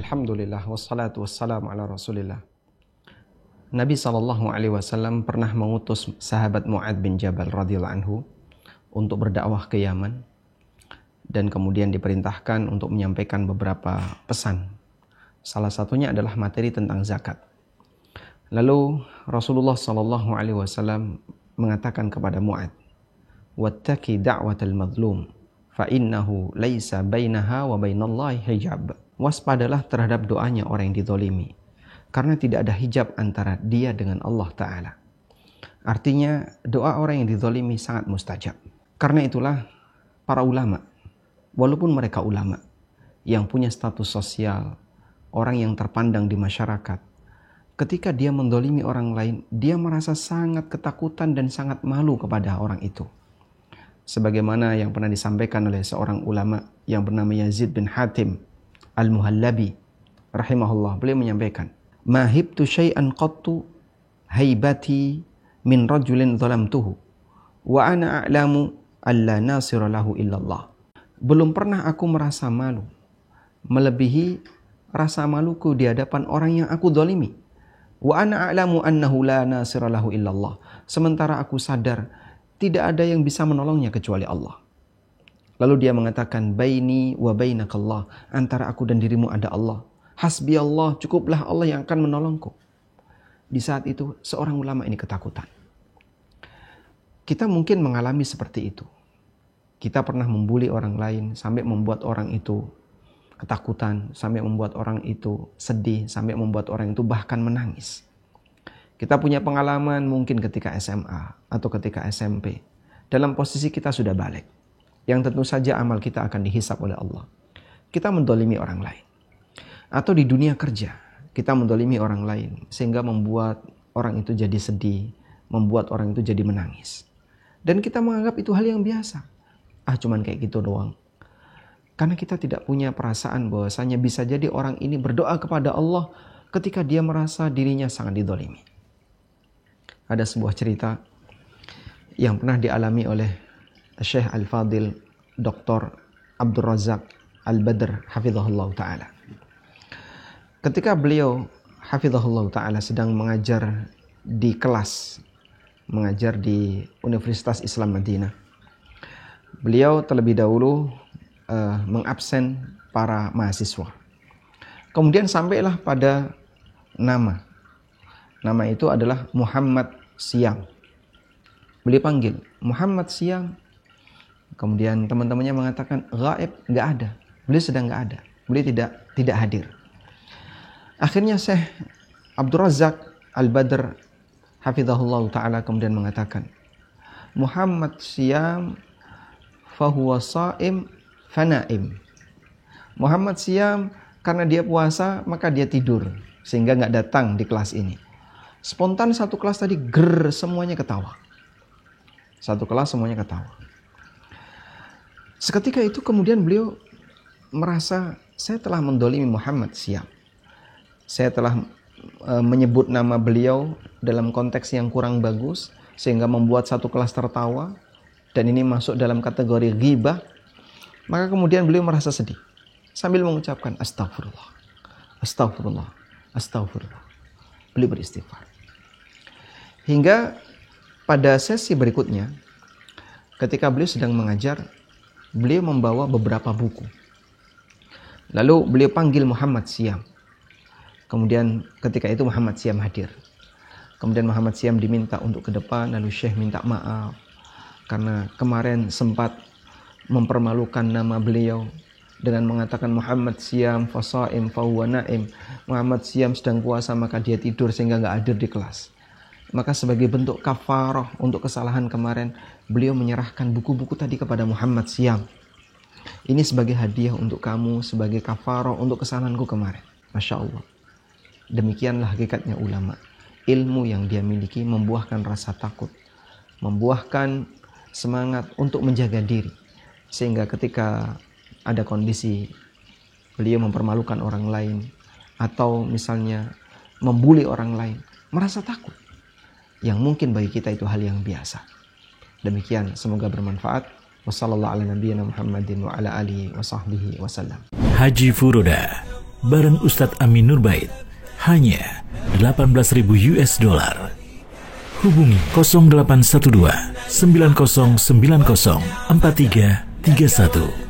Alhamdulillah wassalatu wassalamu ala Rasulillah. Nabi SAW pernah mengutus sahabat Mu'adz bin Jabal radhiyallahu anhu untuk berdakwah ke Yaman, dan kemudian diperintahkan untuk menyampaikan beberapa pesan. Salah satunya adalah materi tentang zakat. Lalu Rasulullah SAW mengatakan kepada Mu'adz, "Wattaqi da'watal madlum, fa innahu laisa bainaha wa bainallahi hijab." Waspadalah terhadap doanya orang yang dizalimi, karena tidak ada hijab antara dia dengan Allah Ta'ala. Artinya doa orang yang dizalimi sangat mustajab. Karena itulah para ulama, walaupun mereka ulama yang punya status sosial, orang yang terpandang di masyarakat, ketika dia menzalimi orang lain, dia merasa sangat ketakutan dan sangat malu kepada orang itu. Sebagaimana yang pernah disampaikan oleh seorang ulama yang bernama Yazid bin Hatim Al-Muhallabi rahimahullah, beliau menyampaikan, "Ma hibtu syai'an qattu haibati min rajulin zalamtuhu wa ana a'lamu alla nasira lahu illallah." Belum pernah aku merasa malu melebihi rasa maluku di hadapan orang yang aku zalimi. Wa ana a'lamu annahu la nasira lahu illallah. Sementara aku sadar tidak ada yang bisa menolongnya kecuali Allah. Lalu dia mengatakan, "Baini wa bainakallah." Antara aku dan dirimu ada Allah. Hasbi Allah, cukuplah Allah yang akan menolongku. Di saat itu seorang ulama ini ketakutan. Kita mungkin mengalami seperti itu. Kita pernah membuli orang lain sampai membuat orang itu ketakutan, sampai membuat orang itu sedih, sampai membuat orang itu bahkan menangis. Kita punya pengalaman mungkin ketika SMA atau ketika SMP. Dalam posisi kita sudah balik, yang tentu saja amal kita akan dihisap oleh Allah. Kita mendolimi orang lain. Atau di dunia kerja, kita mendolimi orang lain sehingga membuat orang itu jadi sedih, membuat orang itu jadi menangis. Dan kita menganggap itu hal yang biasa. Cuman kayak gitu doang. Karena kita tidak punya perasaan bahwasanya bisa jadi orang ini berdoa kepada Allah ketika dia merasa dirinya sangat didolimi. Ada sebuah cerita yang pernah dialami oleh Syekh Al-Fadil Dr. Abdul Razak Al-Badr hafizahullah ta'ala. Ketika beliau hafizahullah ta'ala sedang mengajar di kelas, mengajar di Universitas Islam Madinah, beliau terlebih dahulu mengabsen para mahasiswa. Kemudian sampailah pada nama. Nama itu adalah Muhammad Siam. Beliau panggil, "Muhammad Siam." Kemudian teman-temannya mengatakan, "Ghaib, enggak ada." Beliau sedang enggak ada. Beliau tidak hadir. Akhirnya Syekh Abdul Razak Al-Badr hafizahullah ta'ala kemudian mengatakan, "Muhammad Siam fahuwa sha'im fanaim." Muhammad Siam karena dia puasa maka dia tidur sehingga enggak datang di kelas ini. Spontan satu kelas tadi semuanya ketawa. Satu kelas semuanya ketawa. Seketika itu kemudian beliau merasa, saya telah mendolimi Muhammad Siam. Saya telah menyebut nama beliau dalam konteks yang kurang bagus sehingga membuat satu kelas tertawa, dan ini masuk dalam kategori ghibah. Maka kemudian beliau merasa sedih sambil mengucapkan astagfirullah, astagfirullah, astagfirullah. Beliau beristighfar. Hingga pada sesi berikutnya, ketika beliau sedang mengajar, beliau membawa beberapa buku. Lalu beliau panggil Muhammad Siam. Kemudian ketika itu Muhammad Siam hadir. Kemudian Muhammad Siam diminta untuk ke depan, lalu Syekh minta maaf karena kemarin sempat mempermalukan nama beliau dengan mengatakan Muhammad Siam fasaim fahuwa naim. Muhammad Siam sedang puasa maka dia tidur sehingga enggak hadir di kelas. Maka sebagai bentuk kafarah untuk kesalahan kemarin, beliau menyerahkan buku-buku tadi kepada Muhammad Siam. Ini sebagai hadiah untuk kamu, sebagai kafarah untuk kesalahanku kemarin. Masya Allah. Demikianlah hakikatnya ulama. Ilmu yang dia miliki membuahkan rasa takut, membuahkan semangat untuk menjaga diri. Sehingga ketika ada kondisi beliau mempermalukan orang lain, atau misalnya membuli orang lain, merasa takut. Yang mungkin bagi kita itu hal yang biasa. Demikian, semoga bermanfaat. Wassallallahu ala nabiyyina Muhammadin wa ala alihi wa sahbihi wasallam. Haji Furoda, bareng Ustadz Amin Nurbait hanya $18.000. Hubungi 0812 9090 4331.